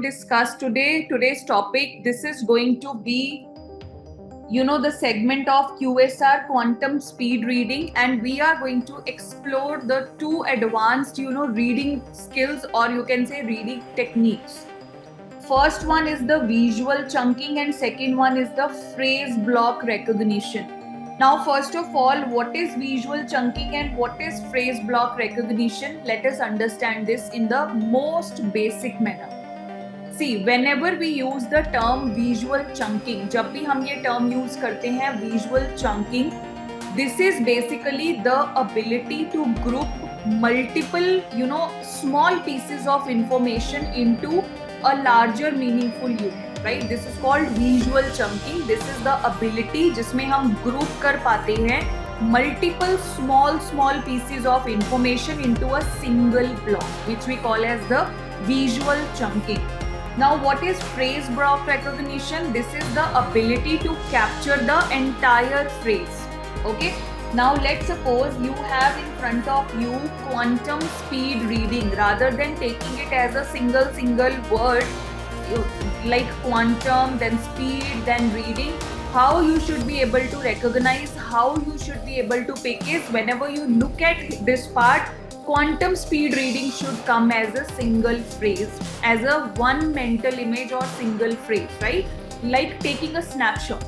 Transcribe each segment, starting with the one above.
discuss today. Today's topic, this is going to be, the segment of QSR, quantum speed reading, and we are going to explore the two advanced, reading skills, or you can say reading techniques. First one is the visual chunking and second one is the phrase block recognition. Now, first of all, what is visual chunking and what is phrase block recognition? Let us understand this in the most basic manner. See, whenever we use the term visual chunking, जब भी हम ये term use करते हैं visual chunking, this is basically the ability to group multiple, small pieces of information into a larger meaningful unit, right? This is called visual chunking. This is the ability जिसमें हम group कर पाते हैं multiple small pieces of information into a single block, which we call as the visual chunking. Now, what is phrase block recognition? This is the ability to capture the entire phrase. Okay. Now, let's suppose you have in front of you quantum speed reading. Rather than taking it as a single word like quantum, then speed, then reading, how you should be able to recognize, how you should be able to pick is whenever you look at this part, quantum speed reading should come as a single phrase, as a one mental image or single phrase, right? Like taking a snapshot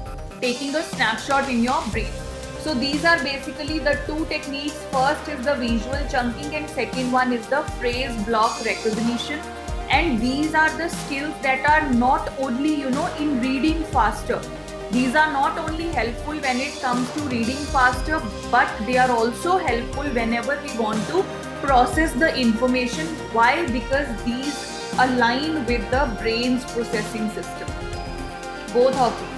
in your brain. So these are basically the two techniques. First is the visual chunking and second one is the phrase block recognition. And these are the skills that are not only, in reading faster. These are not only helpful when it comes to reading faster, but they are also helpful whenever we want to process the information. Why? Because these align with the brain's processing system. Both of these,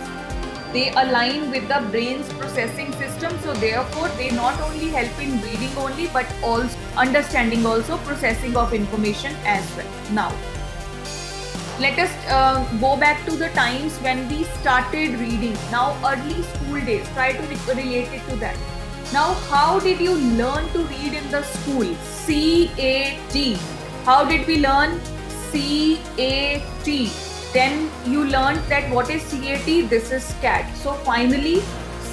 they align with the brain's processing system. So therefore, they not only help in reading only, but also understanding, also processing of information as well. Now, let us go back to the times when we started reading. Now, early school days, try to relate it to that. Now, how did you learn to read in the school? CAT. How did we learn? CAT. Then you learned that what is CAT? This is cat. So finally,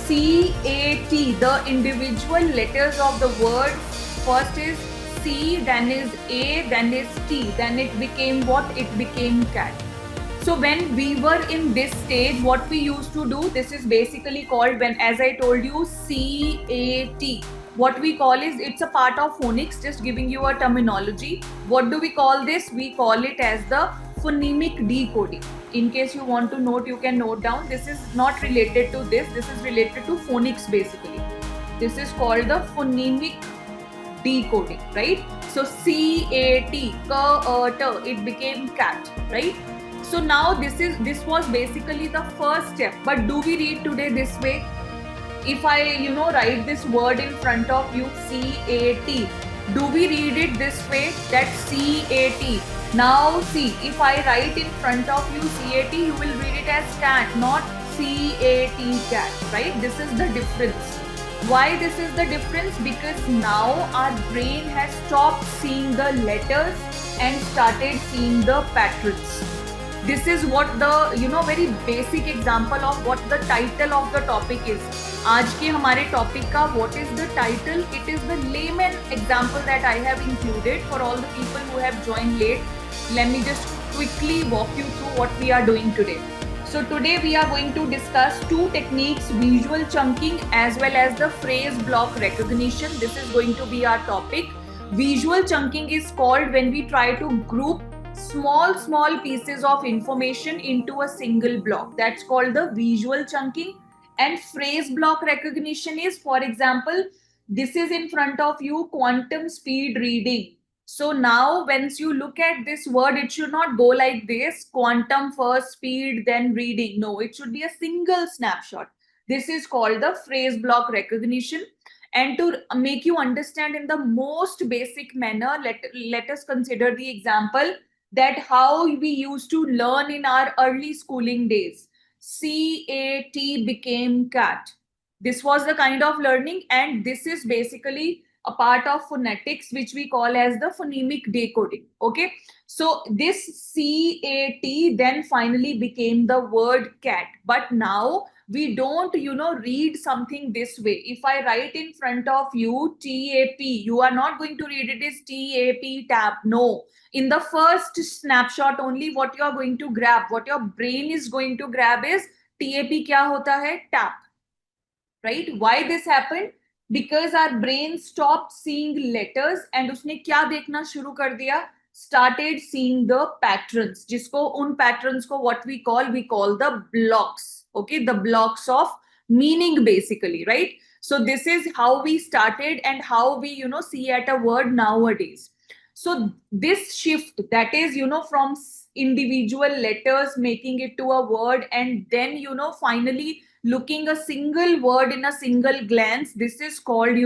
CAT, the individual letters of the word, first is C, then is A, then is T, then it became what? It became cat. So when we were in this stage, what we used to do, this is basically called, when, as I told you, CAT. What we call is, it's a part of phonics, just giving you a terminology. What do we call this? We call it as the phonemic decoding. In case you want to note, you can note down. This is not related to this. This is related to phonics basically. This is called the phonemic decoding, right? So CAT, it became cat, right? So now this was basically the first step. But do we read today this way? If I, write this word in front of you, CAT, do we read it this way? That CAT. Now see, if I write in front of you CAT, you will read it as cat, not CAT, cat, right? This is the difference. Why this is the difference? Because now our brain has stopped seeing the letters and started seeing the patterns. This is what the, very basic example of what the title of the topic is. आज के हमारे topic का what is the title? It is the layman example that I have included for all the people who have joined late. Let me just quickly walk you through what we are doing today. So today we are going to discuss two techniques, visual chunking as well as the phrase block recognition. This is going to be our topic. Visual chunking is called when we try to group small pieces of information into a single block. That's called the visual chunking. And phrase block recognition is, for example, this is in front of you, quantum speed reading. So now once you look at this word, it should not go like this, quantum first, speed, then reading. No, it should be a single snapshot. This is called the phrase block recognition. And to make you understand in the most basic manner, let us consider the example that how we used to learn in our early schooling days. CAT became cat. This was the kind of learning, and this is basically a part of phonetics which we call as the phonemic decoding. Okay, so this CAT then finally became the word cat. But now we don't, read something this way. If I write in front of you TAP, you are not going to read it as TAP tap. No. In the first snapshot only, what you are going to grab, what your brain is going to grab is TAP kya hota hai? Tap. Right? Why this happened? Because our brain stopped seeing letters and उसने क्या देखना शुरू कर दिया? Started seeing the patterns. जिसको उन patterns को what we call the blocks. Okay, the blocks of meaning basically, right? So this is how we started and how we see at a word nowadays. So this shift, that is from individual letters making it to a word, and then finally looking a single word in a single glance, this is called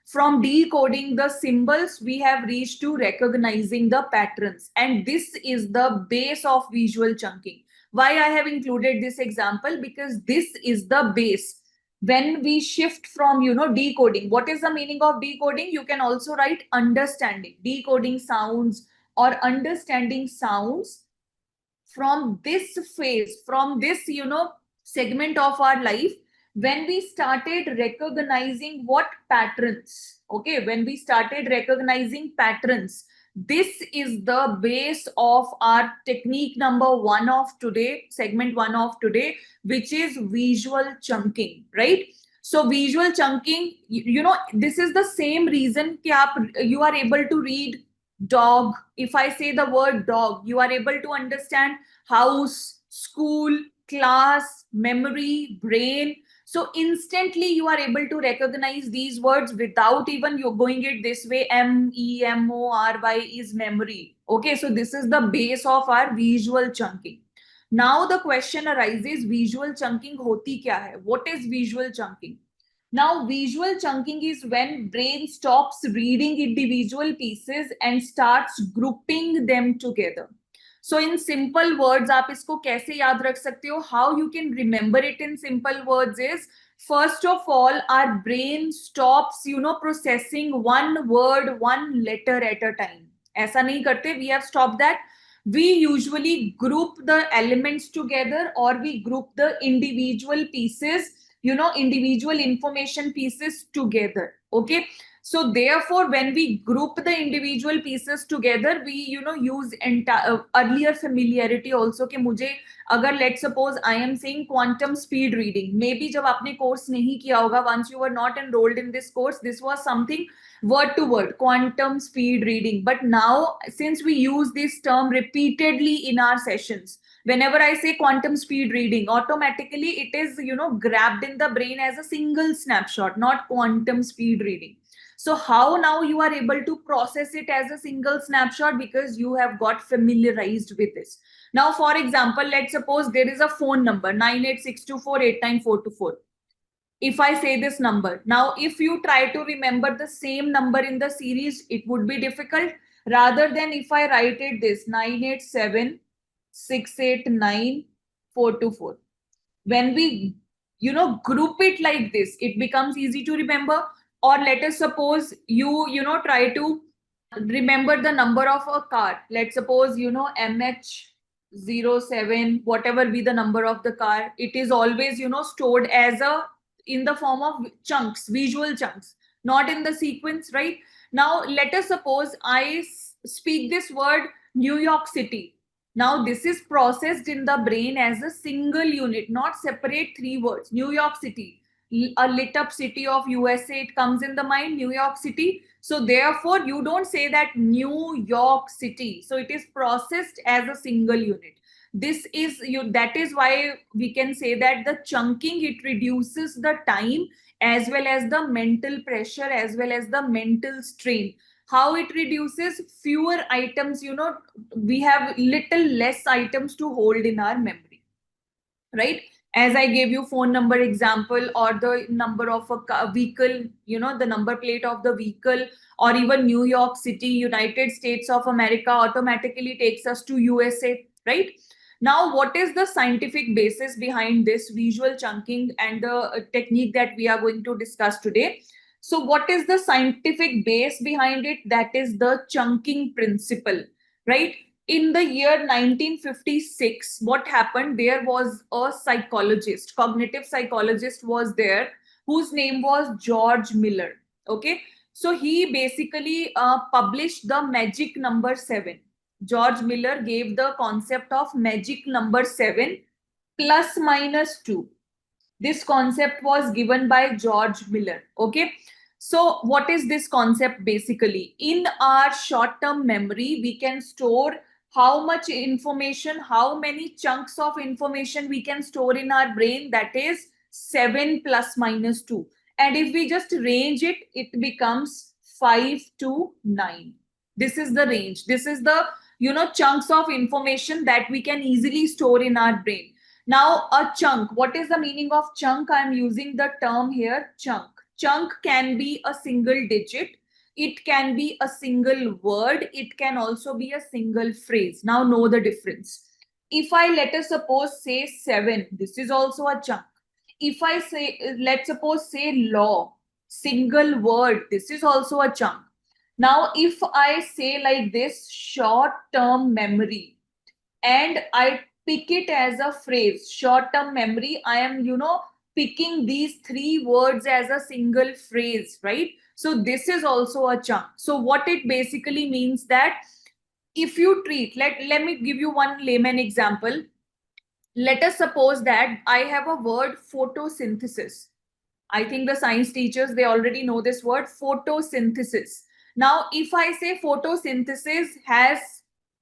from decoding the symbols we have reached to recognizing the patterns, and this is the base of visual chunking. Why I have included this example? Because this is the base. When we shift from decoding, what is the meaning of decoding? You can also write understanding, decoding sounds or understanding sounds. From this phase, from this segment of our life, when we started recognizing what patterns, okay, when we started recognizing patterns, this is the base of our technique number 1 of today, segment 1 of today, which is visual chunking, right? So visual chunking, this is the same reason you are able to read dog. If I say the word dog, you are able to understand house, school, class, memory, brain. So instantly you are able to recognize these words without even you going it this way. MEMORY is memory. Okay, so this is the base of our visual chunking. Now the question arises, visual chunking hoti kya hai? What is visual chunking? Now, visual chunking is when brain stops reading individual pieces and starts grouping them together. So in simple words, आप इसको कैसे याद रख सकते हो? How you can remember it in simple words is, first of all, our brain stops, processing one word, one letter at a time. ऐसा नहीं करते. We have stopped that. We usually group the elements together, or we group the individual pieces, individual information pieces together. Okay, so therefore when we group the individual pieces together, we use earlier familiarity also कि मुझे अगर let's suppose I am saying quantum speed reading, maybe जब आपने course नहीं किया होगा, once you were not enrolled in this course, this was something word to word, quantum speed reading. But now since we use this term repeatedly in our sessions, whenever I say quantum speed reading, automatically it is grabbed in the brain as a single snapshot, not quantum speed reading. So how now you are able to process it as a single snapshot? Because you have got familiarized with this. Now for example, let's suppose there is a phone number 9862489424. If I say this number, now if you try to remember the same number in the series, it would be difficult. Rather than if I write it this 98768944, when we group it like this, it becomes easy to remember. Or let us suppose you try to remember the number of a car. Let's suppose MH07, whatever be the number of the car, it is always stored as a in the form of chunks, visual chunks, not in the sequence, right? Now let us suppose I speak this word New York City. Now this is processed in the brain as a single unit, not separate three words. New York City, a lit up city of USA, it comes in the mind, New York City. So therefore you don't say that New York City, so it is processed as a single unit. This is that is why we can say that the chunking, it reduces the time as well as the mental pressure as well as the mental strain. How it reduces? Fewer items, we have little less items to hold in our memory, right? As I gave you phone number example, or the number of a vehicle, the number plate of the vehicle, or even New York City, United States of America, automatically takes us to USA, right? Now, what is the scientific basis behind this visual chunking and the technique that we are going to discuss today? So what is the scientific base behind it? That is the chunking principle, right? In the year 1956, what happened? There was a psychologist, cognitive psychologist was there, whose name was George Miller. Okay, so he basically published the magic number 7. George Miller gave the concept of magic number 7, plus minus 2. This concept was given by George Miller. Okay, so what is this concept? Basically, in our short term memory we can store how much information, how many chunks of information we can store in our brain. That is 7 plus minus 2, and if we just range it, it becomes 5 to 9. This is the range. This is the chunks of information that we can easily store in our brain. Now, a chunk. What is the meaning of chunk? I am using the term here, chunk. Chunk can be a single digit. It can be a single word. It can also be a single phrase. Now, know the difference. If I, let us suppose, say 7, this is also a chunk. If I say, let's suppose, say law, single word, this is also a chunk. Now, if I say like this, short term memory, and I pick it as a phrase, short term memory, I am, picking these 3 words as a single phrase, right? So this is also a chunk. So what it basically means that if you treat, let me give you one layman example. Let us suppose that I have a word photosynthesis. I think the science teachers, they already know this word, photosynthesis. Now, if I say photosynthesis has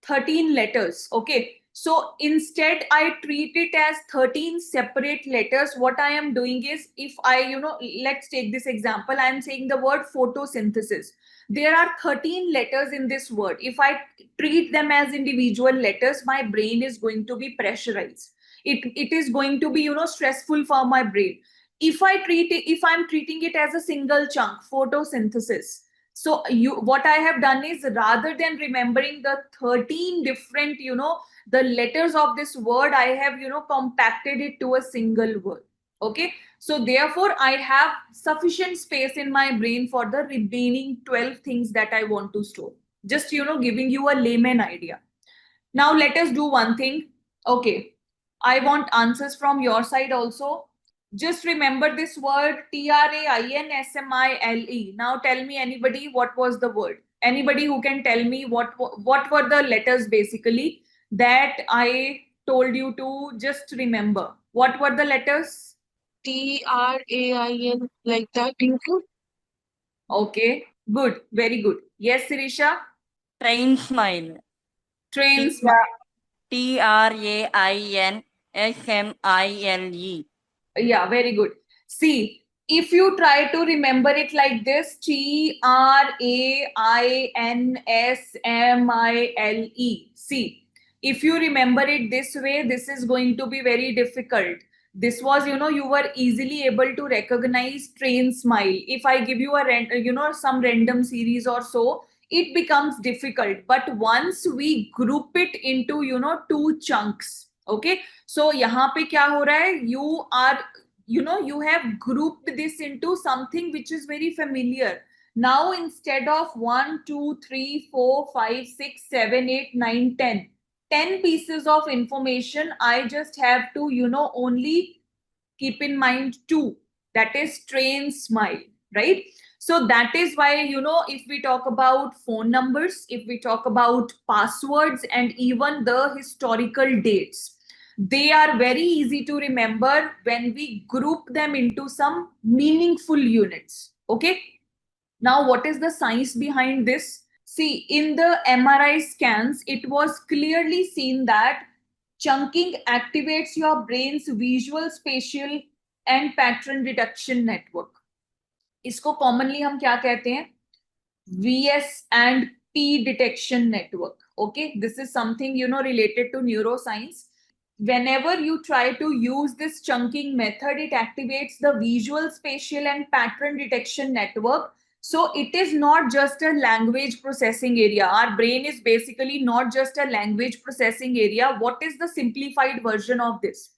13 letters, okay. So instead, I treat it as 13 separate letters. What I am doing is, if I, let's take this example, I am saying the word photosynthesis. There are 13 letters in this word. If I treat them as individual letters, my brain is going to be pressurized. It is going to be, stressful for my brain. If I'm treating it as a single chunk, photosynthesis, so what I have done is, rather than remembering the 13 different, the letters of this word, I have, compacted it to a single word. Okay, so therefore I have sufficient space in my brain for the remaining 12 things that I want to store. Just, giving you a layman idea. Now let us do one thing. Okay, I want answers from your side also. Just remember this word, TRAINSMILE. Now tell me, anybody, what was the word? Anybody who can tell me what were the letters basically that I told you to just remember? What were the letters? TRAIN, like that. Include. Okay, good, very good. Yes, Sirisha? Train smile. Train T smile. TRAINSMILE. Yeah, very good. See, if you try to remember it like this, TRAINSMILE. See, if you remember it this way, this is going to be very difficult. This was, you were easily able to recognize train smile. If I give you some random series or so, it becomes difficult. But once we group it into, 2 chunks, okay, so यहाँ पे क्या हो रहा है? You are, you have grouped this into something which is very familiar. Now instead of 1, 2, 3, 4, 5, 6, 7, 8, 9, 10, 10 pieces of information, I just have to, only keep in mind 2. That is train smile, right? So that is why, if we talk about phone numbers, if we talk about passwords, and even the historical dates, they are very easy to remember when we group them into some meaningful units. Okay, now what is the science behind this? See, in the MRI scans, it was clearly seen that chunking activates your brain's visual, spatial and pattern detection network. इसको commonly हम क्या कहते हैं? VS and P detection network. Okay, this is something, related to neuroscience. Whenever you try to use this chunking method, it activates the visual, spatial and pattern detection network. So it is not just a language processing area. Our brain is basically not just a language processing area. What is the simplified version of this?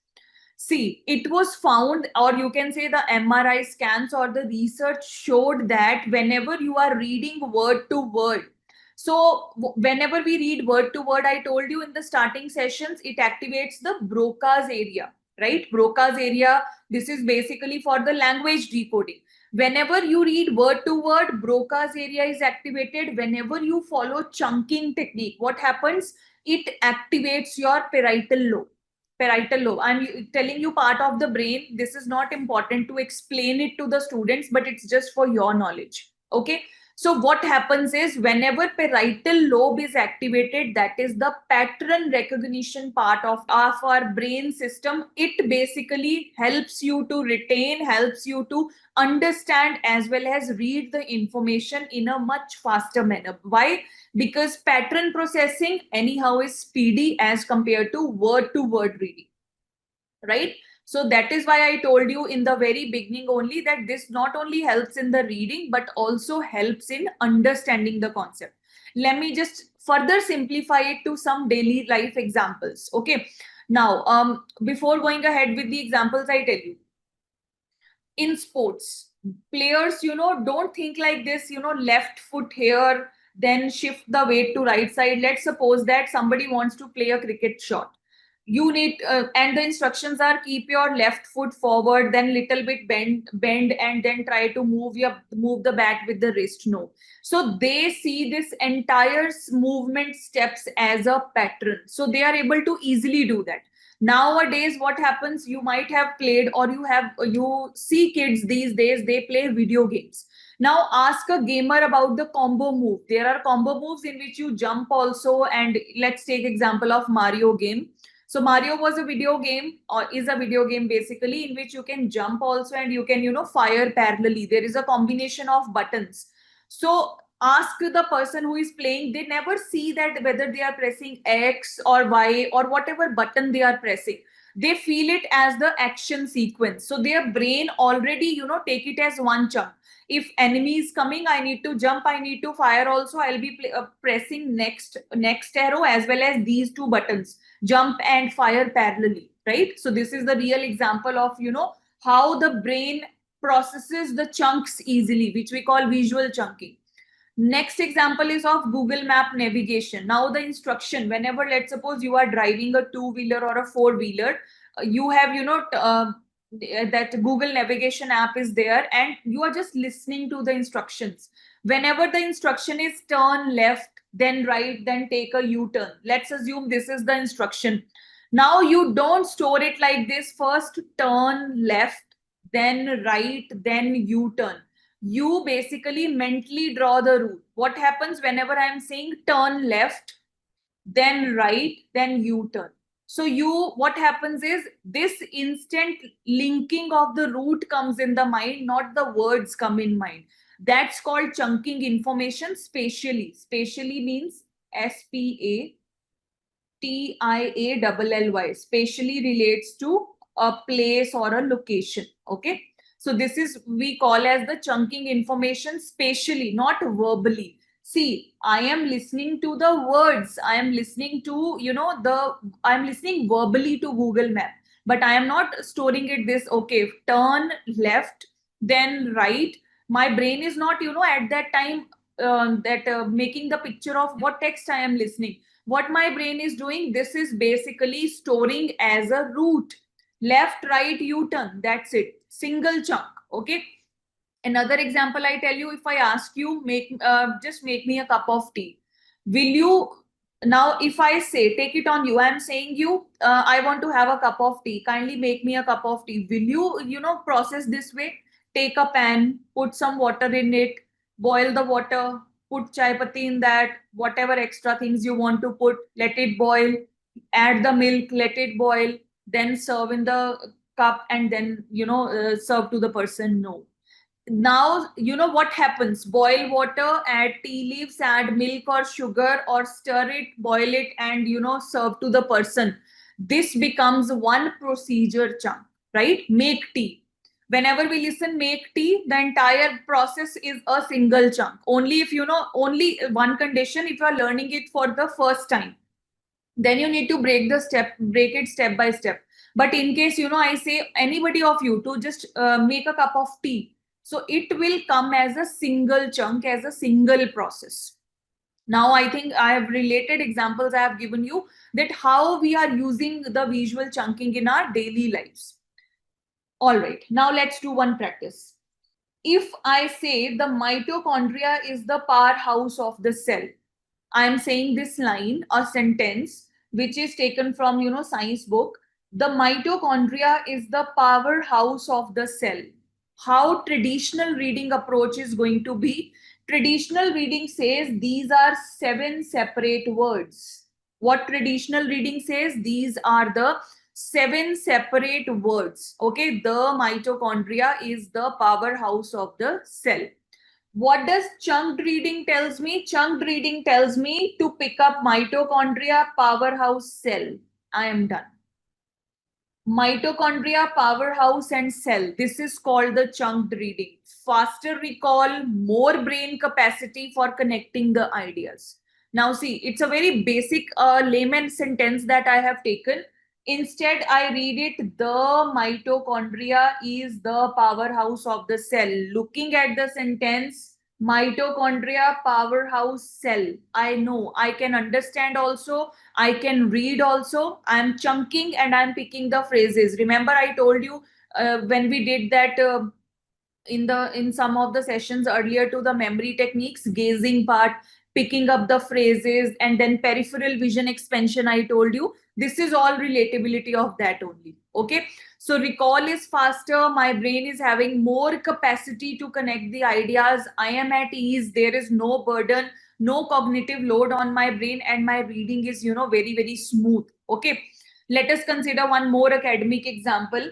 See, it was found, or you can say the MRI scans or the research showed that whenever you are reading word to word, so whenever we read word to word, I told you in the starting sessions, it activates the Broca's area, right? Broca's area, this is basically for the language decoding. Whenever you read word to word, Broca's area is activated. Whenever you follow chunking technique, what happens? It activates your parietal lobe. I'm telling you part of the brain. This is not important to explain it to the students, but it's just for your knowledge. Okay. So what happens is whenever parietal lobe is activated, that is the pattern recognition part of our brain system. It basically helps you to retain, helps you to understand as well as read the information in a much faster manner. Why? Because pattern processing anyhow is speedy as compared to word reading, right? So that is why I told you in the very beginning only that this not only helps in the reading but also helps in understanding the concept. Let me just further simplify it to some daily life examples. Okay, now before going ahead with the examples, I tell you, in sports, players, don't think like this, left foot here, then shift the weight to right side. Let's suppose that somebody wants to play a cricket shot. You need and the instructions are keep your left foot forward, then little bit bend, and then try to move the bat with the wrist. No. So they see this entire movement steps as a pattern, so they are able to easily do that. Nowadays what happens, you might have played, or you see kids these days, they play video games. Now ask a gamer about the combo move. There are combo moves in which you jump also, and let's take example of Mario game. So Mario was a video game, or is a video game basically, in which you can jump also, and you can fire parallelly. There is a combination of buttons. So ask the person who is playing, they never see that whether they are pressing X or Y or whatever button they are pressing. They feel it as the action sequence, so their brain already take it as one chunk. If enemy is coming, I need to jump, I need to fire also, I'll be pressing next arrow as well as these two buttons, jump and fire parallelly, right? So this is the real example of how the brain processes the chunks easily, which we call visual chunking. Next example is of Google Map navigation. Now the instruction, whenever, let's suppose you are driving a two-wheeler or a four-wheeler, you have, that Google navigation app is there, and you are just listening to the instructions. Whenever the instruction is turn left, then right, then take a U-turn. Let's assume this is the instruction. Now you don't store it like this. First turn left, then right, then U-turn. You basically mentally draw the route. What happens whenever I'm saying turn left, then right, then U-turn? So what happens is this instant linking of the route comes in the mind, not the words come in mind. That's called chunking information spatially. Spatially means SPATIALLY. Spatially relates to a place or a location. Okay. So this is we call as the chunking information spatially, not verbally. See, I am listening to the words. I am listening to, I am listening verbally to Google Map, but I am not storing it this, okay, turn left, then right. My brain is not, at that time that making the picture of what text I am listening. What my brain is doing, this is basically storing as a route. Left, right, U-turn. That's it. Single chunk. Okay. Another example I tell you, if I ask you, just make me a cup of tea. Will you, now if I say, take it on you, I'm saying you, I want to have a cup of tea. Kindly make me a cup of tea. Will you, process this way? Take a pan, put some water in it, boil the water, put chai patti in that, whatever extra things you want to put, let it boil, add the milk, let it boil, then serve in the cup, and then, serve to the person. No. Now what happens, boil water, add tea leaves, add milk or sugar, or stir it, boil it, and serve to the person. This becomes one procedure chunk, right? Make tea. Whenever we listen make tea, the entire process is a single chunk. Only if only one condition, if you are learning it for the first time, then you need to break it step by step. But in case, I say anybody of you to just make a cup of tea, so it will come as a single chunk, as a single process. Now I think I have related examples I have given you, that how we are using the visual chunking in our daily lives. All right, now let's do one practice. If I say the mitochondria is the powerhouse of the cell, I am saying this line, a sentence which is taken from, science book. The mitochondria is the powerhouse of the cell. How traditional reading approach is going to be? Traditional reading says these are seven separate words. What traditional reading says? These are the seven separate words. Okay, the mitochondria is the powerhouse of the cell. What does chunked reading tells me? Chunked reading tells me to pick up mitochondria, powerhouse, cell. I am done. Mitochondria, powerhouse, and cell. This is called the chunked reading. Faster recall, more brain capacity for connecting the ideas. Now, see, it's a very basic layman sentence that I have taken. Instead, I read it: the mitochondria is the powerhouse of the cell. Looking at the sentence, mitochondria, powerhouse, cell. I know, I can understand also, I can read also. I'm chunking and I'm picking the phrases. Remember, I told you when we did that in some of the sessions earlier to the memory techniques, gazing part, picking up the phrases, and then peripheral vision expansion. I told you this is all relatability of that only. Okay, so recall is faster. My brain is having more capacity to connect the ideas. I am at ease. There is no burden, no cognitive load on my brain, and my reading is, very, very smooth. Okay, let us consider one more academic example.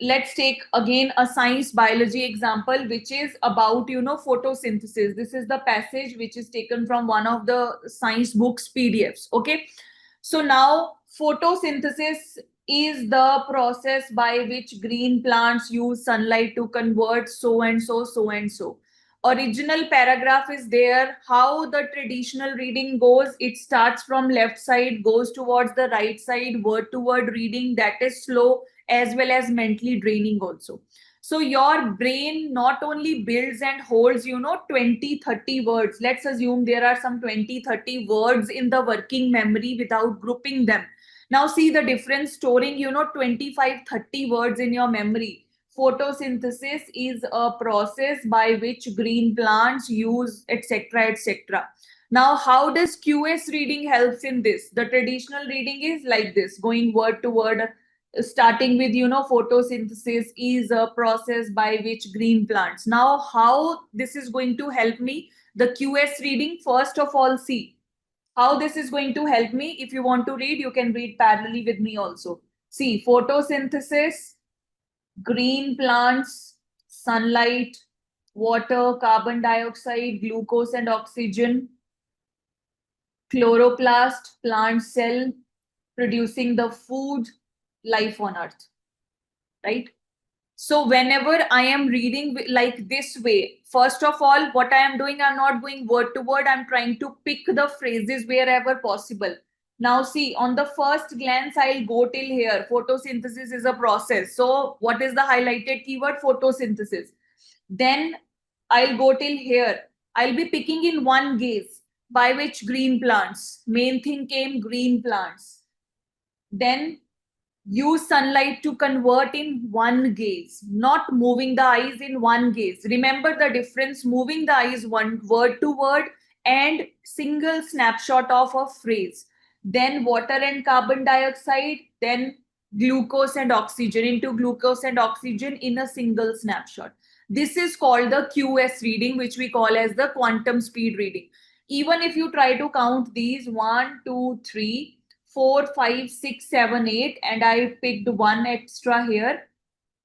Let's take again a science biology example, which is about, photosynthesis. This is the passage which is taken from one of the science books PDFs. Okay, so now photosynthesis is the process by which green plants use sunlight to convert so and so, so and so. Original paragraph is there. How the traditional reading goes: it starts from left side, goes towards the right side, word to word reading. That is slow as well as mentally draining also. So your brain not only builds and holds, 20, 30 words. Let's assume there are some 20, 30 words in the working memory without grouping them. Now see the difference: storing, 25, 30 words in your memory. Photosynthesis is a process by which green plants use, etc., etc. Now, how does QS reading helps in this? The traditional reading is like this, going word to word, starting with, photosynthesis is a process by which green plants. Now, how this is going to help me? The QS reading, first of all, see how this is going to help me. If you want to read, you can read parallelly with me also. See, photosynthesis, green plants, sunlight, water, carbon dioxide, glucose and oxygen, chloroplast, plant cell, producing the food, life on earth, right? So whenever I am reading like this way, first of all, what I am doing, I'm not going word to word. I'm trying to pick the phrases wherever possible. Now see, on the first glance, I'll go till here. Photosynthesis is a process. So what is the highlighted keyword? Photosynthesis. Then I'll go till here. I'll be picking in one gaze, by which green plants. Main thing came, green plants. Then use sunlight to convert in one gaze, not moving the eyes in one gaze. Remember the difference: moving the eyes one word to word and single snapshot of a phrase. Then water and carbon dioxide, then glucose and oxygen, into glucose and oxygen in a single snapshot. This is called the QS reading, which we call as the quantum speed reading. Even if you try to count these 1, 2, 3, 4, 5, 6, 7, 8, and I picked one extra here,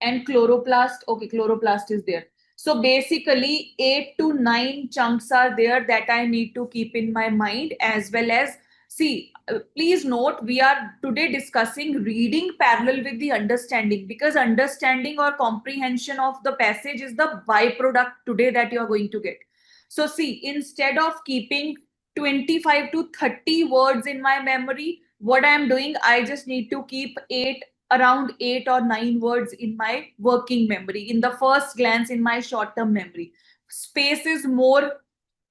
and chloroplast. Okay, chloroplast is there. So basically 8 to 9 chunks are there that I need to keep in my mind, as well as see, please note, we are today discussing reading parallel with the understanding, because understanding or comprehension of the passage is the byproduct today that you are going to get. So see, instead of keeping 25 to 30 words in my memory, what I am doing, I just need to keep 8 around 8 or 9 words in my working memory, in the first glance in my short term memory. Space is more,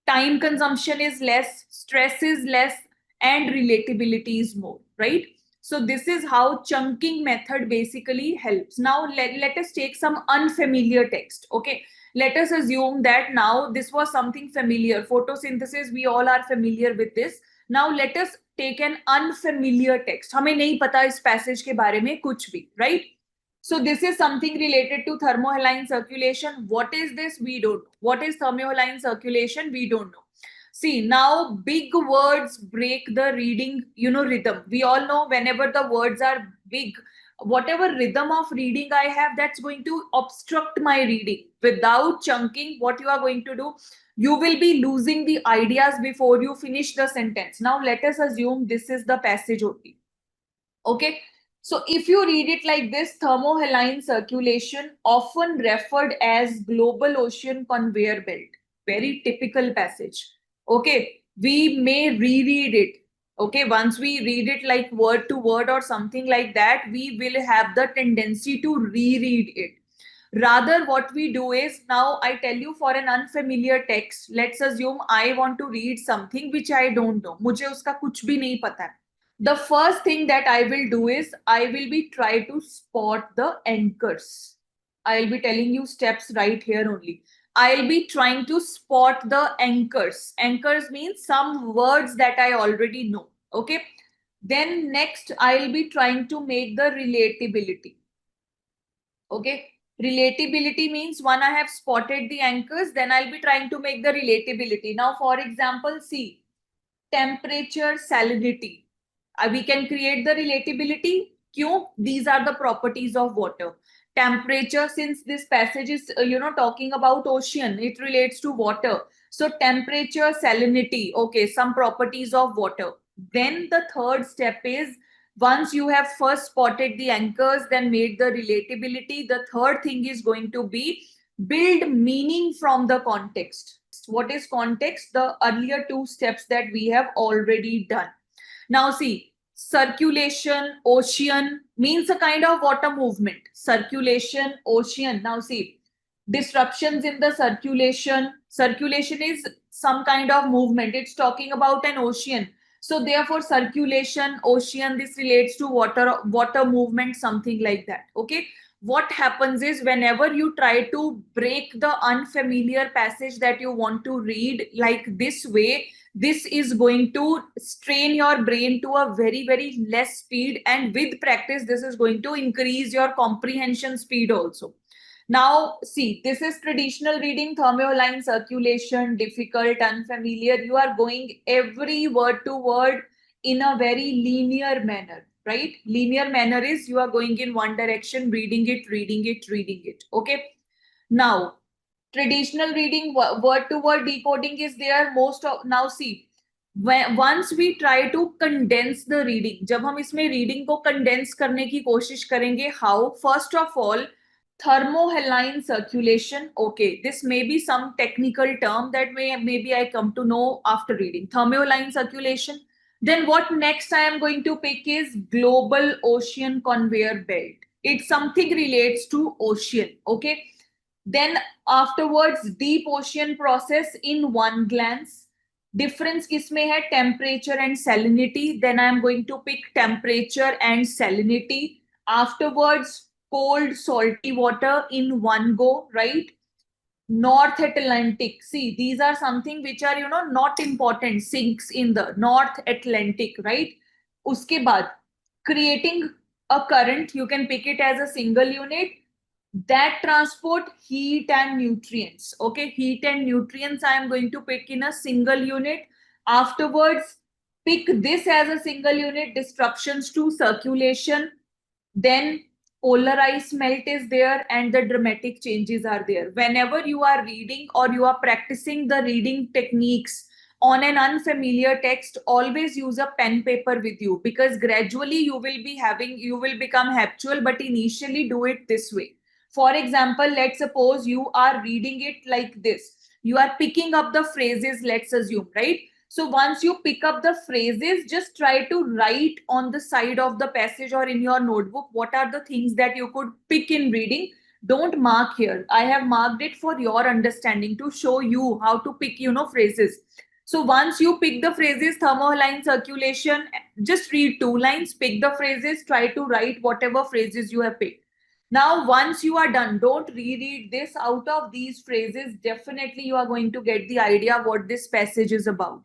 time consumption is less, stress is less, and relatability is more, right? So this is how chunking method basically helps. Now let us take some unfamiliar text. Okay, let us assume that now this was something familiar, photosynthesis, we all are familiar with this. Now let us take an unfamiliar text, हमें नहीं पता इस passage के बारे में कुछ भी, right? So this is something related to thermohaline circulation. What is this? We don't know. What is thermohaline circulation? We don't know. See, now big words break the reading, rhythm. We all know whenever the words are big, whatever rhythm of reading I have, that's going to obstruct my reading. Without chunking, what you are going to do, you will be losing the ideas before you finish the sentence. Now let us assume this is the passage only. Okay, so if you read it like this, thermohaline circulation, often referred as global ocean conveyor belt, very typical passage. Okay, we may reread it. Okay, once we read it like word to word or something like that, we will have the tendency to reread it. Rather, what we do is, now I tell you, for an unfamiliar text, let's assume I want to read something which I don't know. मुझे उसका कुछ भी नहीं पता है. The first thing that I will do is I will be try to spot the anchors. I'll be telling you steps right here only. I'll be trying to spot the anchors. Anchors means some words that I already know. Okay. Then next, I'll be trying to make the relatability. Okay. Relatability means when I have spotted the anchors, then I'll be trying to make the relatability. Now, for example, see, temperature, salinity. We can create the relatability. Kyun? These are the properties of water. Temperature, since this passage is talking about ocean, it relates to water. So temperature, salinity, okay, some properties of water. Then the third step is, once you have first spotted the anchors, then made the relatability, the third thing is going to be build meaning from the context. What is context? The earlier two steps that we have already done. Now see, circulation, ocean means a kind of water movement. Circulation, ocean. Now see, disruptions in the circulation. Circulation is some kind of movement. It's talking about an ocean. So therefore, circulation, ocean, this relates to water movement, something like that. Okay. What happens is, whenever you try to break the unfamiliar passage that you want to read like this way, this is going to strain your brain to a very, very less speed. And with practice, this is going to increase your comprehension speed also. Now, see, this is traditional reading, thermohaline circulation, difficult, unfamiliar. You are going every word to word in a very linear manner, right? Linear manner is you are going in one direction, reading it, reading it, reading it. Okay. Now, traditional reading, word to word decoding is there most of. Now see, once we try to condense the reading, जब हम इसमें reading को condense करने की कोशिश करेंगे, how? First of all, thermohaline circulation. Okay, this may be some technical term that maybe I come to know after reading thermohaline circulation. Then what next I am going to pick is global ocean conveyor belt. It's something relates to ocean. Okay. Then afterwards, deep ocean process in one glance. Difference किसमें है? Temperature and salinity. Then I am going to pick temperature and salinity. Afterwards, cold salty water in one go, right? North Atlantic. See, these are something which are not important. Sinks in the North Atlantic, right? Uske baad, creating a current, you can pick it as a single unit that transport heat and nutrients. Okay, heat and nutrients I am going to pick in a single unit. Afterwards, pick this as a single unit, disruptions to circulation. Then polar ice melt is there and the dramatic changes are there. Whenever you are reading or you are practicing the reading techniques on an unfamiliar text, always use a pen paper with you, because gradually you will become habitual, but initially do it this way. For example, let's suppose you are reading it like this. You are picking up the phrases, let's assume, right? So once you pick up the phrases, just try to write on the side of the passage or in your notebook what are the things that you could pick in reading. Don't mark here. I have marked it for your understanding to show you how to pick, phrases. So once you pick the phrases, thermohaline circulation, just read 2 lines, pick the phrases, try to write whatever phrases you have picked. Now, once you are done, don't reread this. Out of these phrases, definitely you are going to get the idea what this passage is about.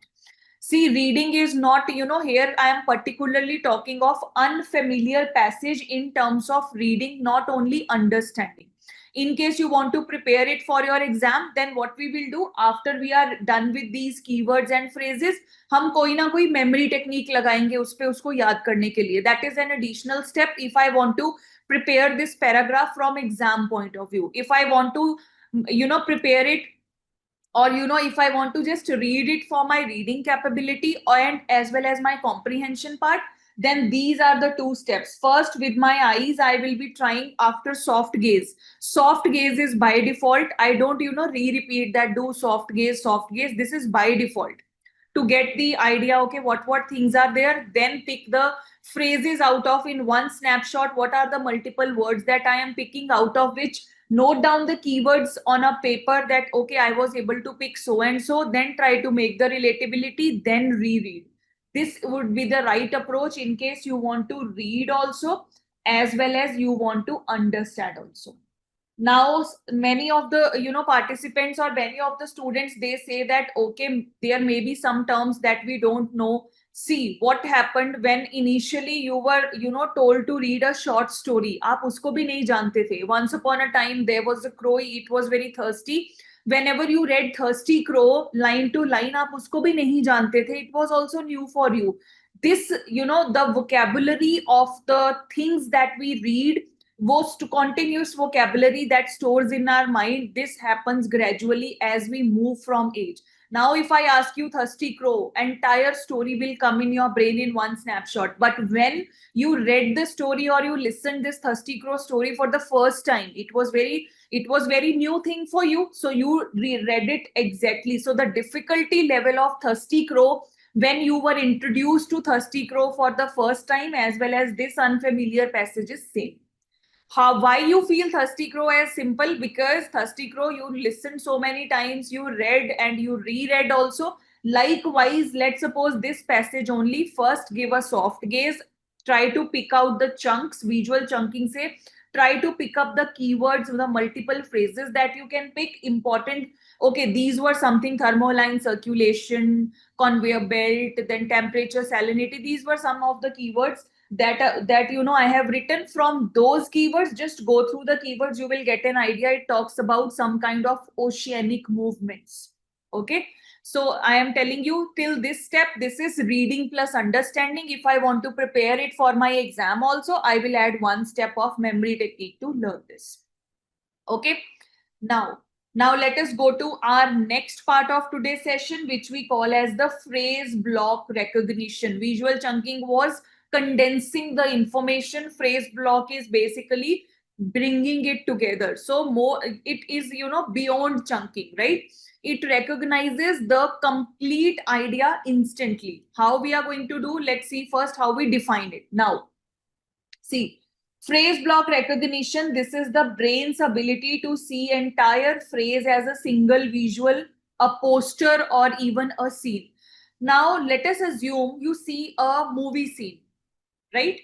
See, reading is not, here I am particularly talking of unfamiliar passage in terms of reading, not only understanding. In case you want to prepare it for your exam, then what we will do after we are done with these keywords and phrases, हम कोई ना कोई memory technique लगाएंगे उस पे उसको याद करने के लिए. That is an additional step if I want to prepare this paragraph from exam point of view. If I want to, prepare it, or if I want to just read it for my reading capability and as well as my comprehension part, then these are the 2 steps. First, with my eyes I will be trying after soft gaze. Soft gaze is by default. I don't re-repeat that, do soft gaze, soft gaze. This is by default to get the idea, okay, what things are there. Then pick the phrases out of in one snapshot. What are the multiple words that I am picking out of which? Note down the keywords on a paper that, okay, I was able to pick so and so. Then try to make the relatability, then reread. This would be the right approach in case you want to read also as well as you want to understand also. Now many of the participants or many of the students, they say that, okay, there may be some terms that we don't know. See what happened when initially you were told to read a short story. आप उसको भी नहीं जानते थे. Once upon a time there was a crow, it was very thirsty. Whenever you read thirsty crow line to line, आप उसको भी नहीं जानते थे. It was also new for you. This, the vocabulary of the things that we read, most continuous vocabulary that stores in our mind, this happens gradually as we move from age. Now if I ask you thirsty crow, entire story will come in your brain in one snapshot. But when you read the story or you listened this thirsty crow story for the first time, it was very new thing for you, so you reread it exactly. So the difficulty level of thirsty crow when you were introduced to thirsty crow for the first time as well as this unfamiliar passage is same. Why you feel thirsty crow as simple? Because thirsty crow you listened so many times, you read and you reread also. Likewise, let's suppose this passage only. First give a soft gaze, try to pick out the chunks, visual chunking say, try to pick up the keywords, the multiple phrases that you can pick important. Okay, these were something: thermoline circulation, conveyor belt, then temperature, salinity. These were some of the keywords that I have written. From those keywords, just go through the keywords, you will get an idea. It talks about some kind of oceanic movements. Okay, so I am telling you till this step, this is reading plus understanding. If I want to prepare it for my exam also, I will add one step of memory technique to learn this. Okay, now let us go to our next part of today's session, which we call as the phrase block recognition. Visual chunking was condensing the information. Phrase block is basically bringing it together. So more, it is beyond chunking, right? It recognizes the complete idea instantly. How we are going to do? Let's see first how we define it. Now, see, phrase block recognition, this is the brain's ability to see entire phrase as a single visual, a poster, or even a scene. Now, let us assume you see a movie scene, right?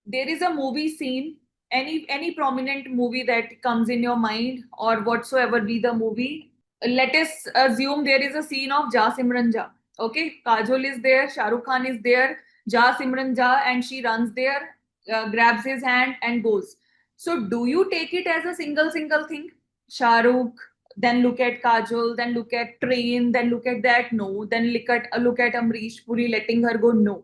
There is a movie scene, any prominent movie that comes in your mind or whatsoever be the movie. Let us assume there is a scene of Ja Simran Ja. Okay, Kajol is there, Shah Rukh Khan is there, Ja Simran Ja, and she runs there, grabs his hand and goes. So do you take it as a single thing? Shah Rukh, then look at Kajol, then look at train, then look at that. No, then look at Amrish Puri letting her go. No,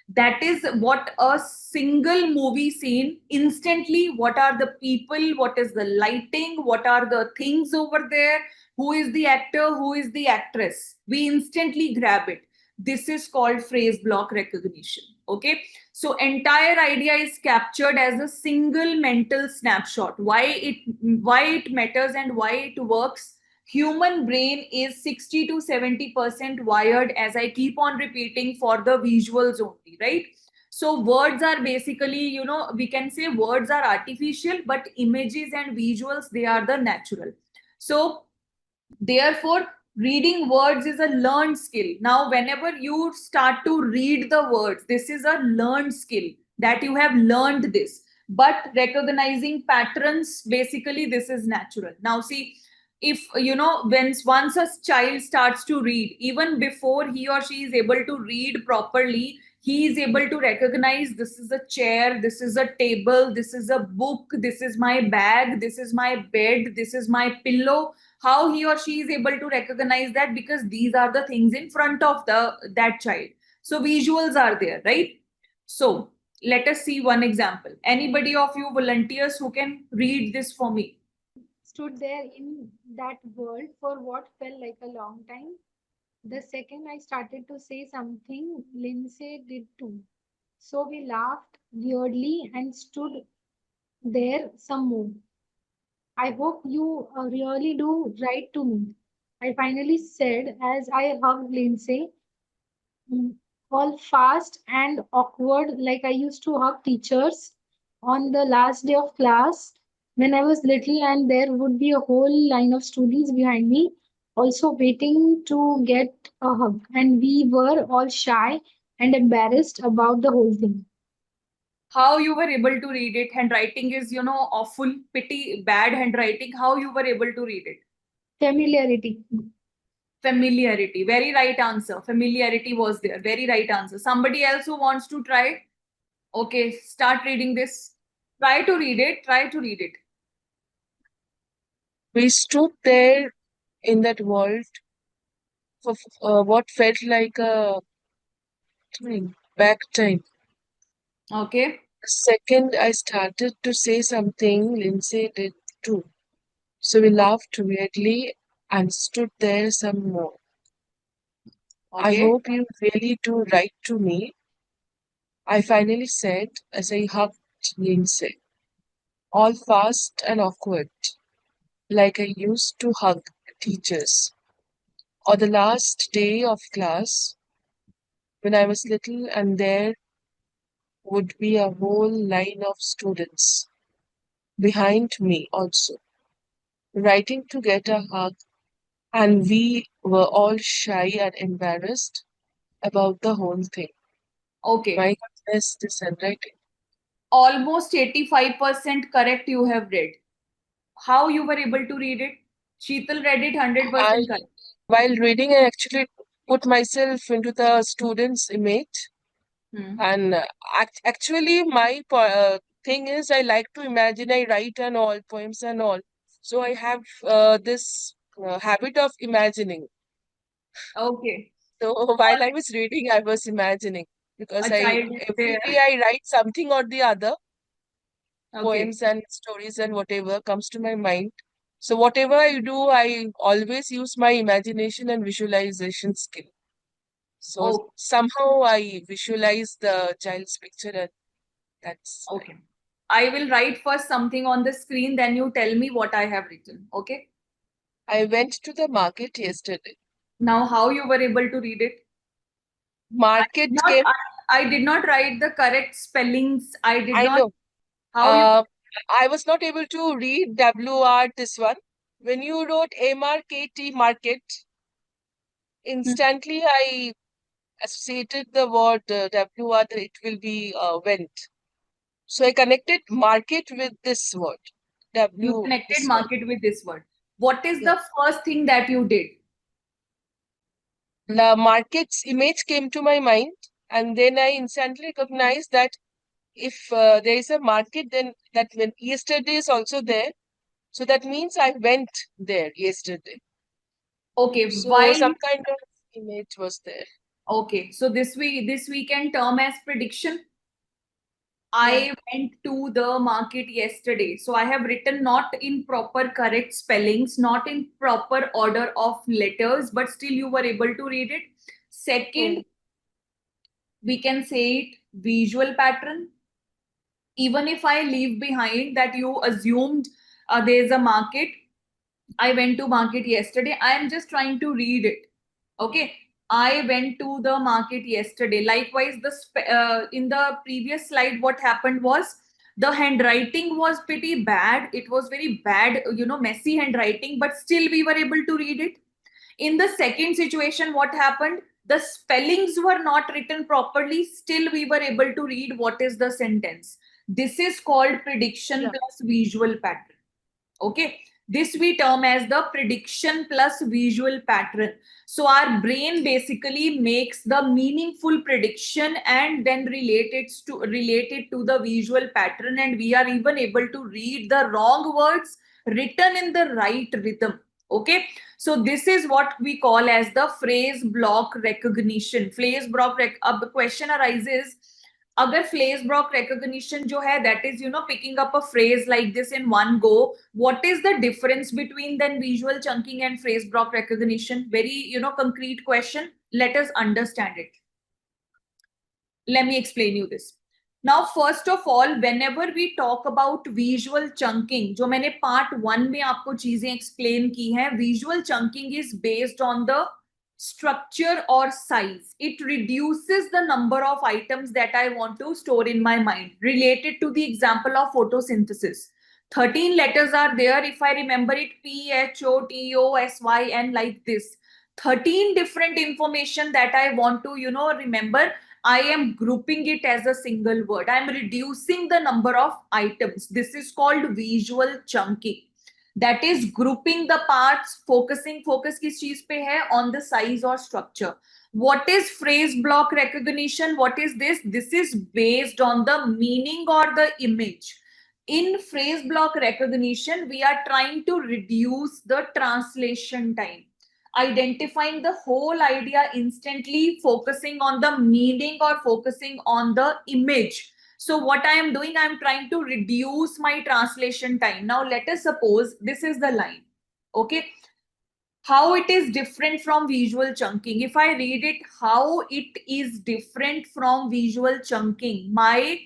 that is what a single movie scene instantly. What are the people, what is the lighting, what are the things over there, who is the actor, who is the actress, we instantly grab it. This is called phrase block recognition. Okay, so entire idea is captured as a single mental snapshot. Why it matters and why it works? Human brain is 60 to 70% wired, as I keep on repeating, for the visuals only, right? So words are basically, we can say words are artificial, but images and visuals, they are the natural. So therefore, reading words is a learned skill. Now, whenever you start to read the words, this is a learned skill that you have learned this. But recognizing patterns, basically, this is natural. Now, see, if when once a child starts to read, even before he or she is able to read properly, he is able to recognize this is a chair, this is a table, this is a book, this is my bag, this is my bed, this is my pillow. How he or she is able to recognize that? Because these are the things in front of that child. So visuals are there, right? So let us see one example. Anybody of you volunteers who can read this for me? Stood there in that world for what felt like a long time. The second I started to say something, Lindsay did too. So we laughed weirdly and stood there some more. I hope you really do write to me. I finally said as I hugged Lindsay, mm, all fast and awkward, like I used to hug teachers on the last day of class when I was little, and there would be a whole line of students behind me also waiting to get a hug. And we were all shy and embarrassed about the whole thing. How you were able to read it? Handwriting is, awful, pity, bad handwriting. How you were able to read it? Familiarity. Familiarity. Very right answer. Familiarity was there. Very right answer. Somebody else who wants to try? Okay, start reading this. Try to read it. Try to read it. We stood there in that world for what felt like a back time. Okay. The second I started to say something, Lindsay did too. So we laughed weirdly and stood there some more. I Okay. hope you really do write to me, I finally said as I hugged Lindsay. All fast and awkward, like I used to hug teachers. Or the last day of class when I was little and there would be a whole line of students behind me also, writing to get a hug, and we were all shy and embarrassed about the whole thing. Okay. My goodness, this handwriting. Almost 85% correct you have read. How you were able to read it? Sheetal read it I, 100% correct. while reading, I actually put myself into the student's image, Hmm. and actually, my thing is I like to imagine. I write and all poems and all, so I have this habit of imagining. Okay. So while I was reading, I was imagining because A I child is every there. day I write something or the other, Okay. poems and stories and whatever comes to my mind. So whatever I do, I always use my imagination and visualization skill. So Oh, somehow I visualize the child's picture, and that's why. okay. I will write first something on the screen, then you tell me what I have written. Okay. I went to the market yesterday. Now, how you were able to read it? I did Market not. came, I did not write the correct spellings. I did I not. know. How you? Uh, I was not able to read WR this one. When you wrote MRKT market, instantly I associated the word WR that it will be went. So I connected market with this word. You W connected this one. market with this word. What is Yeah. the first thing that you did? The market's image came to my mind, and then I instantly recognized that if there is a market, then that when yesterday is also there. So that means I went there yesterday. Okay, So while some kind of image was there. okay, so this weekend term as prediction. Yeah. I went to the market yesterday. So I have written not in proper correct spellings, not in proper order of letters, but still you were able to read it. Hmm. Second, we can say it visual pattern. Even if I leave behind that you assumed there's a market, I went to market yesterday. I am just trying to read it. Okay. I went to the market yesterday. Likewise, in the previous slide, what happened was the handwriting was pretty bad. It was very bad, messy handwriting, but still we were able to read it. In the second situation, what happened? The spellings were not written properly. Still, we were able to read what is the sentence. This is called prediction Yeah. plus visual pattern. Okay, this we term as the prediction plus visual pattern. So our brain basically makes the meaningful prediction and then relate it to the visual pattern, and we are even able to read the wrong words written in the right rhythm. Okay, so this is what we call as the phrase block recognition. अब question arises, अगर phrase block recognition जो है, that is picking up a phrase like this in one go, what is the difference between then visual chunking and phrase block recognition? Very concrete question. Let us understand it. Let me explain you this. Now, first of all, whenever we talk about visual chunking, जो मैंने part 1 में आपको चीजें explain की हैं, visual chunking is based on the structure or size. It reduces the number of items that I want to store in my mind. Related to the example of photosynthesis, 13 letters are there. If I remember it, P, H, O, T, O, S, Y, N, like this. 13 different information that I want to, remember. I am grouping it as a single word. I am reducing the number of items. This is called visual chunking. That is grouping the parts, focus किस चीज पे है? On the size or structure. What is phrase block recognition? What is this? This is based on the meaning or the image. In phrase block recognition, we are trying to reduce the translation time, identifying the whole idea instantly, focusing on the meaning or focusing on the image. So what I am doing, I am trying to reduce my translation time. Now let us suppose this is the line. Okay, how it is different from visual chunking. If I read it, how it is different from visual chunking, my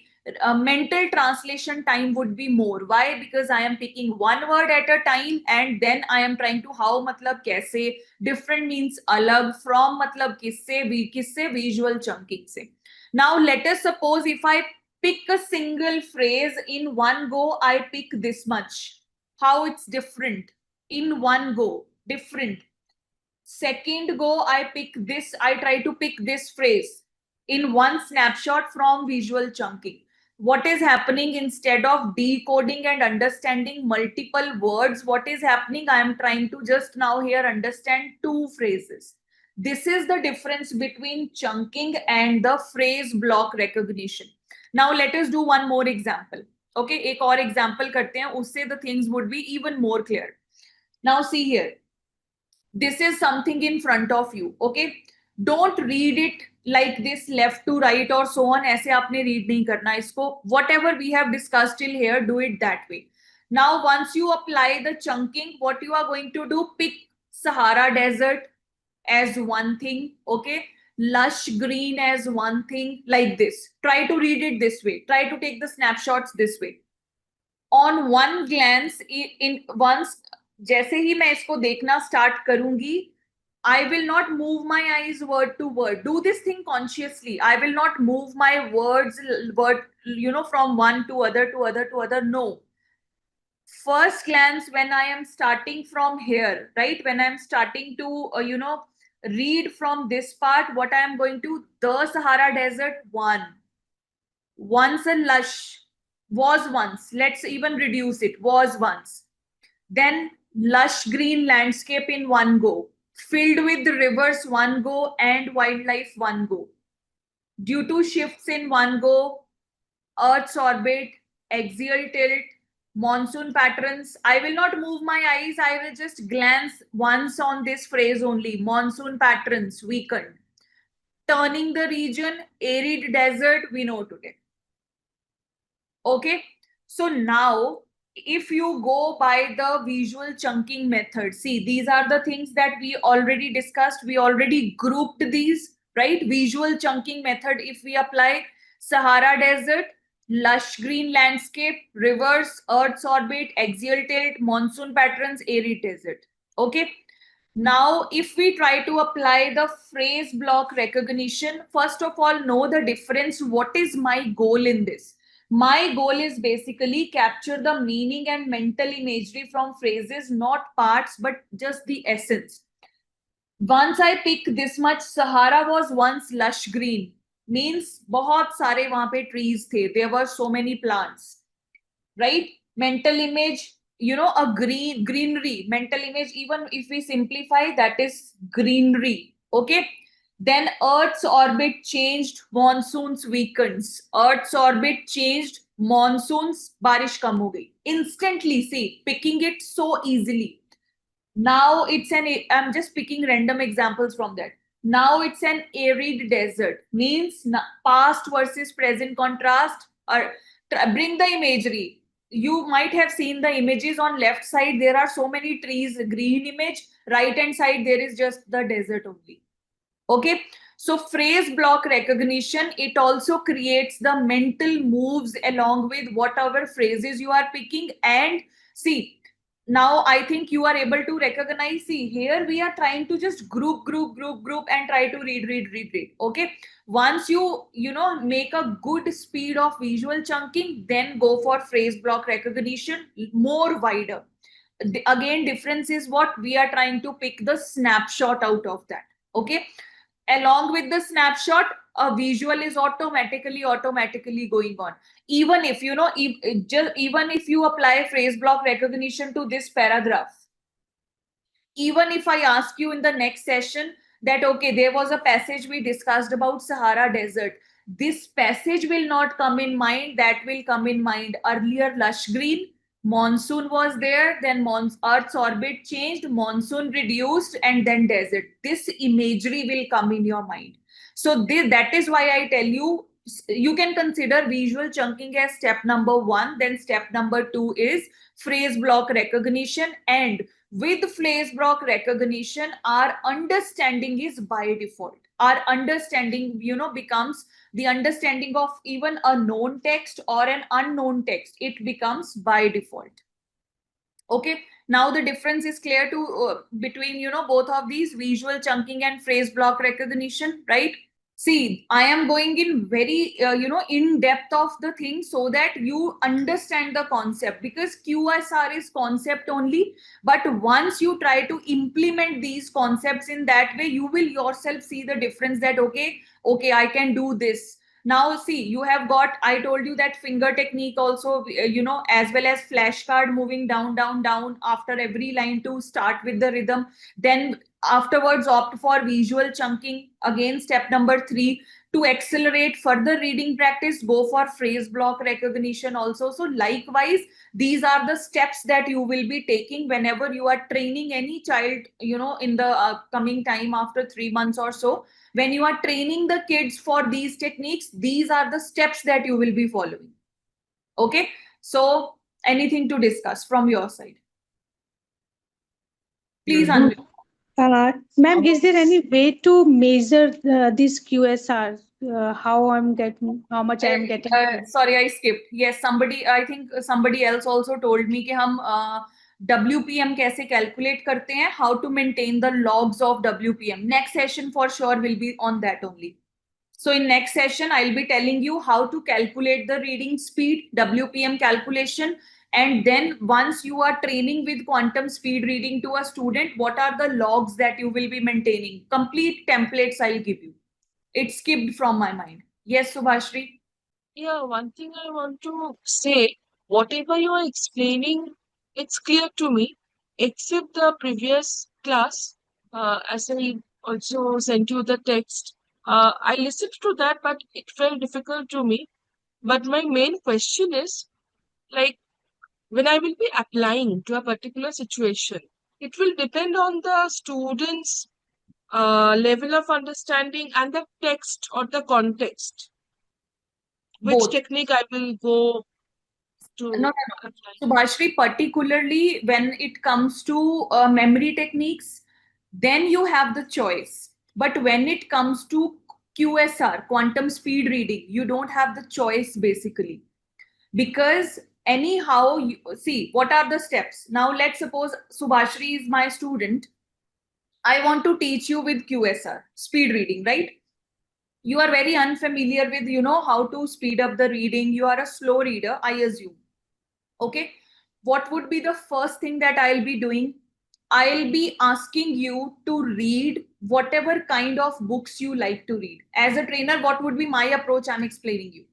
mental translation time would be more. Why? Because I am picking one word at a time and then I am trying to how matlab kaise. Different means alag, from matlab kisse visual chunking se. Now let us suppose if I pick a single phrase in one go, I pick this much. How it's different in one go, different. Second go, I pick this, I try to pick this phrase in one snapshot from visual chunking. What is happening? Instead of decoding and understanding multiple words, what is happening? I am trying to just now here understand two phrases. This is the difference between chunking and the phrase block recognition. Now let us do one more example. Okay, एक और example करते हैं, उससे the things would be even more clear. Now see here, this is something in front of you. Okay, don't read it like this left to right or so on. ऐसे आपने read नहीं करना इसको. Whatever we have discussed till here, do it that way. Now once you apply the chunking, what you are going to do, pick Sahara Desert as one thing. Okay, lush green as one thing, like this. Try to read it this way. Try to take the snapshots this way. On one glance, in once, जैसे ही मैं इसको देखना start करूंगी, I will not move my eyes word to word. Do this thing consciously. I will not move my word, from one to other to other to other. No. First glance, when I am starting from here, right? When I'm starting to, read from this part, what I am going to, the Sahara Desert, one. Once a lush, was once. Let's even reduce it. Was once. Then lush green landscape in one go, filled with rivers one go and wildlife one go. Due to shifts in one go, Earth's orbit, axial tilt, monsoon patterns, I will not move my eyes. I will just glance once on this phrase only. Monsoon patterns weakened. Turning the region, arid desert, we know today. Okay, so now if you go by the visual chunking method, see, these are the things that we already discussed. We already grouped these, right? Visual chunking method, if we apply Sahara Desert, lush green landscape, rivers, Earth's orbit, axial tilt, monsoon patterns, arid desert. Okay. Now, if we try to apply the phrase block recognition, first of all, know the difference. What is my goal in this? My goal is basically capture the meaning and mental imagery from phrases, not parts, but just the essence. Once I pick this much, Sahara was once lush green. Means बहुत सारे वहां पे trees थे. There were so many plants. Right? Mental image, a greenery. Mental image, even if we simplify, that is greenery. Okay. Then Earth's orbit changed, monsoons weakens. Earth's orbit changed, monsoons, बारिश कम हो गई. Instantly, see, picking it so easily. Now it's I'm just picking random examples from that. Now it's an arid desert, means past versus present contrast. Or bring the imagery. You might have seen the images on left side. There are so many trees, green image. Right hand side, there is just the desert only. Okay. So phrase block recognition, it also creates the mental moves along with whatever phrases you are picking. And see, now I think you are able to recognize. See, here we are trying to just group and try to read. Okay. Once you make a good speed of visual chunking, then go for phrase block recognition more wider. Again, difference is what we are trying to pick the snapshot out of that. Okay. Along with the snapshot, a visual is automatically going on. Even if even if you apply phrase block recognition to this paragraph, even if I ask you in the next session that, okay, there was a passage we discussed about Sahara Desert, this passage will not come in mind. That will come in mind. Earlier, lush green, monsoon was there, then Earth's orbit changed, monsoon reduced, and then desert. This imagery will come in your mind. So that is why I tell you, you can consider visual chunking as step number 1. Then step number 2 is phrase block recognition. And with phrase block recognition, our understanding is by default. Our understanding, becomes the understanding of even a known text or an unknown text. It becomes by default. Okay. Now the difference is clear to between both of these, visual chunking and phrase block recognition, right? See, I am going in very in depth of the thing so that you understand the concept, because QSR is concept only. But once you try to implement these concepts in that way, you will yourself see the difference that, okay, I can do this. Now see, you have got, I told you that finger technique also, as well as flashcard, moving down after every line to start with the rhythm. Then afterwards opt for visual chunking. Again, step number 3, to accelerate further reading practice, go for phrase block recognition also. So likewise, these are the steps that you will be taking whenever you are training any child, in the coming time after 3 months or so. When you are training the kids for these techniques, these are the steps that you will be following. Okay. So anything to discuss from your side? Please unmute. Ma'am, is there any way to measure this QSR? How I'm getting, how much I'm getting? Sorry, I skipped. Yes, I think somebody else also told me कि हम WPM कैसे calculate करते हैं, how to maintain the logs of WPM. Next session for sure will be on that only. So in next session, I'll be telling you how to calculate the reading speed, WPM calculation. And then once you are training with quantum speed reading to a student, what are the logs that you will be maintaining? Complete templates I'll give you. It skipped from my mind. Yes, Subhashri? Yeah, one thing I want to say, whatever you are explaining, it's clear to me, except the previous class, as I also sent you the text. I listened to that, but it felt difficult to me. But my main question is, like, when I will be applying to a particular situation, it will depend on the student's level of understanding and the text or the context. Which Both. technique I will go to No. apply. Subhashri, particularly when it comes to memory techniques, then you have the choice. But when it comes to QSR, quantum speed reading, you don't have the choice basically. because anyhow, see, what are the steps? Now, let's suppose Subhashri is my student. I want to teach you with QSR, speed reading, right? You are very unfamiliar with, how to speed up the reading. You are a slow reader, I assume. Okay. What would be the first thing that I'll be doing? I'll be asking you to read whatever kind of books you like to read. As a trainer, what would be my approach? I'm explaining you.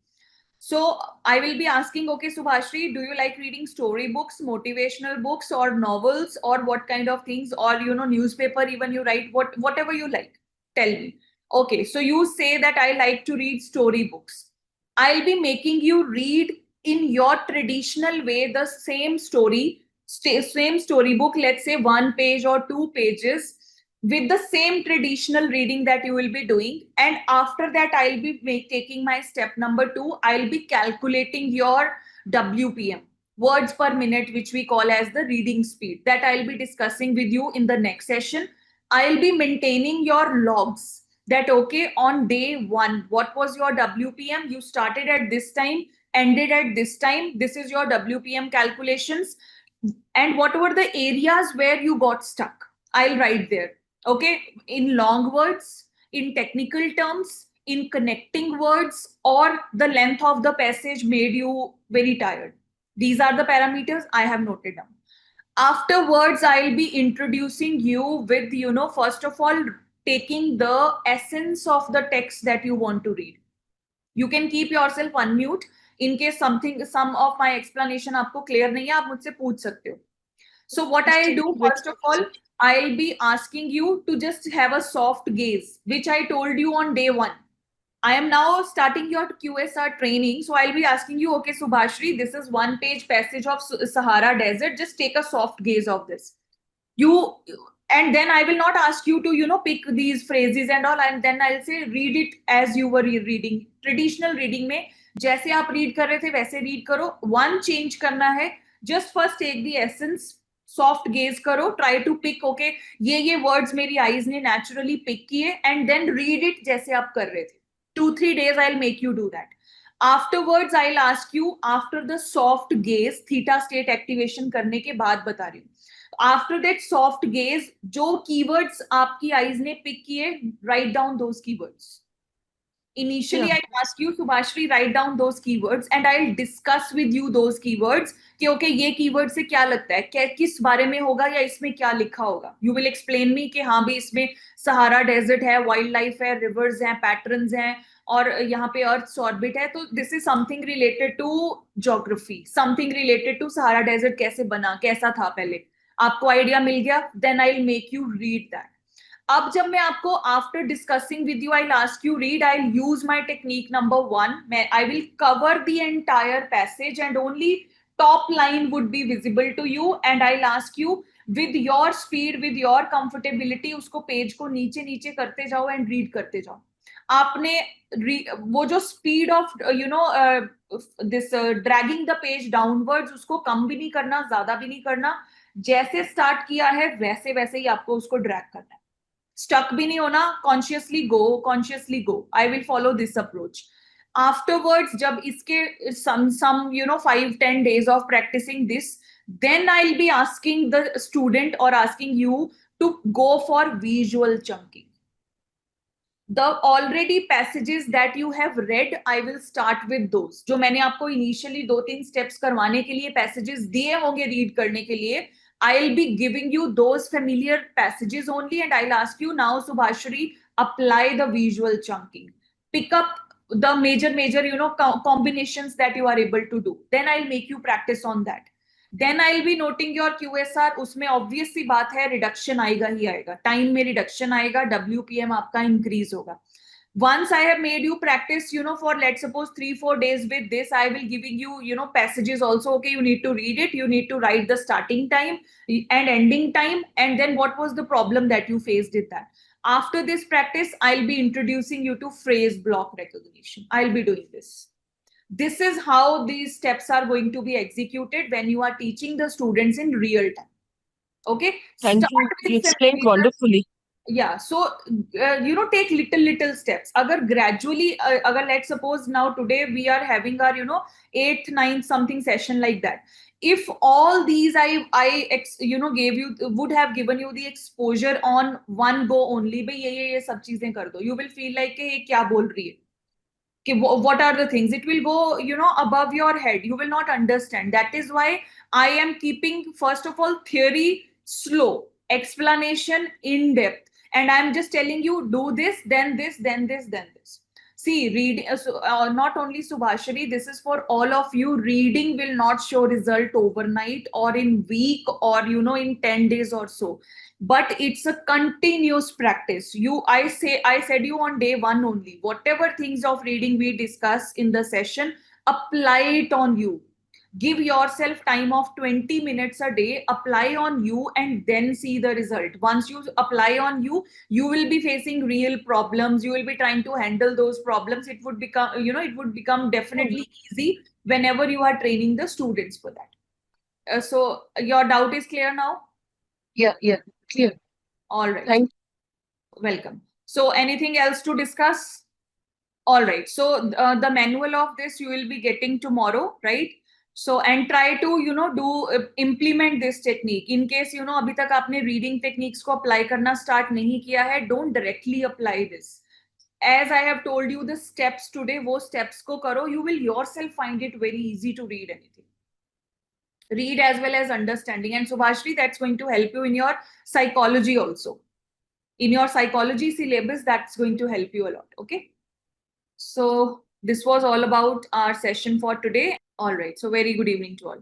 So I will be asking, okay, Subhashri, do you like reading story books, motivational books, or novels, or what kind of things, or newspaper even you write, whatever you like. Tell me. Okay, so you say that I like to read story books. I'll be making you read in your traditional way the same story, same storybook, let's say 1 page or 2 pages, with the same traditional reading that you will be doing. And after that, I'll be taking my step number 2. I'll be calculating your WPM, words per minute, which we call as the reading speed, that I'll be discussing with you in the next session. I'll be maintaining your logs, that okay, on day 1, what was your WPM? You started at this time, ended at this time. This is your WPM calculations. And what were the areas where you got stuck? I'll write there. Okay, in long words, in technical terms, in connecting words, or the length of the passage made you very tired. These are the parameters I have noted down. Afterwards, I'll be introducing you with, first of all, taking the essence of the text that you want to read. You can keep yourself unmute in case some of my explanation आपको clear नहीं है, आप मुझसे पूछ सकते हो. So what I'll do, first of all, I'll be asking you to just have a soft gaze, which I told you on day 1. I am now starting your QSR training. So I'll be asking you, okay, Subhashri, this is 1 page passage of Sahara Desert. Just take a soft gaze of this. You, and then I will not ask you to, pick these phrases and all. And then I'll say, read it as you were reading. Traditional reading में, जैसे आप read कर रहे थे, वैसे read करो. One change करना है. Just first take the essence. Soft gaze करो, try to pick, okay, ये words मेरी eyes ने naturally pick किए, and then read it जैसे आप कर रहे थे. 2-3 days I'll make you do that. Afterwards I'll ask you, after the soft gaze, theta state activation करने के बाद बता रही हूँ. After that soft gaze, जो keywords आपकी eyes ने pick किए, write down those keywords. Initially, I ask you, Subhashri, write down those keywords, and I'll discuss with you those keywords. कि okay, ये कीवर्ड से क्या लगता है, किस बारे में होगा, या इसमें क्या लिखा होगा. You will explain me कि हाँ भी इसमें सहारा डेजर्ट है, वाइल्ड लाइफ है, रिवर्स हैं, पैटर्न्स हैं, और यहाँ पे अर्थ ऑर्बिट है. तो this is something related to geography, something related to Sahara desert कैसे बना, कैसा था पहले. आपको आइडिया मिल गया. Then I will make you read that. अब जब मैं आपको after discussing with you, I ask you read, I use my technique number 1. मैं I will cover the entire passage and only top line would be visible to you, and I ask you with your speed, with your comfortability, उसको page को नीचे नीचे करते जाओ and read करते जाओ. आपने वो जो speed of this dragging the page downwards, उसको कम भी नहीं करना, ज्यादा भी नहीं करना. जैसे स्टार्ट किया है वैसे वैसे ही आपको उसको ड्रैग करना है. स्टक भी नहीं होना. Consciously go. I will follow this approach. Afterwards, जब इसके some 5-10 days of practicing this, then I'll be asking the student or asking you to go for visual chunking. The already passages that you have read, I will start with those. जो मैंने आपको initially 2-3 steps करवाने के लिए passages दिए होंगे read करने के लिए, I'll be giving you those familiar passages only, and I'll ask you now, Subhashri, apply the visual chunking. Pick up the major combinations that you are able to do. Then I'll make you practice on that. Then I'll be noting your QSR. उसमें obvious सी बात है, reduction आएगा ही आएगा. Time में reduction आएगा, WPM आपका increase होगा. Once I have made you practice, for let's suppose 3-4 days with this, I will giving you, passages also. Okay, you need to read it. You need to write the starting time and ending time. And then what was the problem that you faced with that. After this practice, I'll be introducing you to phrase block recognition. I'll be doing this. This is how these steps are going to be executed when you are teaching the students in real time. Okay? Thank you. You explained wonderfully. Yeah, so take little steps. Agar gradually, agar let's suppose now today we are having our eighth, ninth something session like that. If all these gave you, would have given you the exposure on one go only, bhai ye sab cheezein kar do, you will feel like कि ये क्या बोल रही है, what are the things, it will go above your head, you will not understand. That is why I am keeping first of all theory slow, explanation in depth, and I'm just telling you do this, then this, then this, then this. See, reading, not only Subhashari, this is for all of you. Reading will not show result overnight or in week or in 10 days or so, but it's a continuous practice. I said you on day one only, whatever things of reading we discuss in the session, apply it on you. Give yourself time of 20 minutes a day, apply on you, and then see the result. Once you apply on you, you will be facing real problems, you will be trying to handle those problems. It would become, it would become definitely easy whenever you are training the students for that. So your doubt is clear now? Yeah, yeah, clear. All right. Thank Welcome. So anything else to discuss? All right. So the manual of this you will be getting tomorrow, right? So and try to do implement this technique. In case अभी तक आपने reading techniques को apply करना start नहीं किया है, don't directly apply this. As I have told you the steps today, वो steps को करो, you will yourself find it very easy to read anything. Read as well as understanding. And Subhashri, that's going to help you in your psychology also. In your psychology syllabus, that's going to help you a lot. Okay. So this was all about our session for today. All right. So very good evening to all.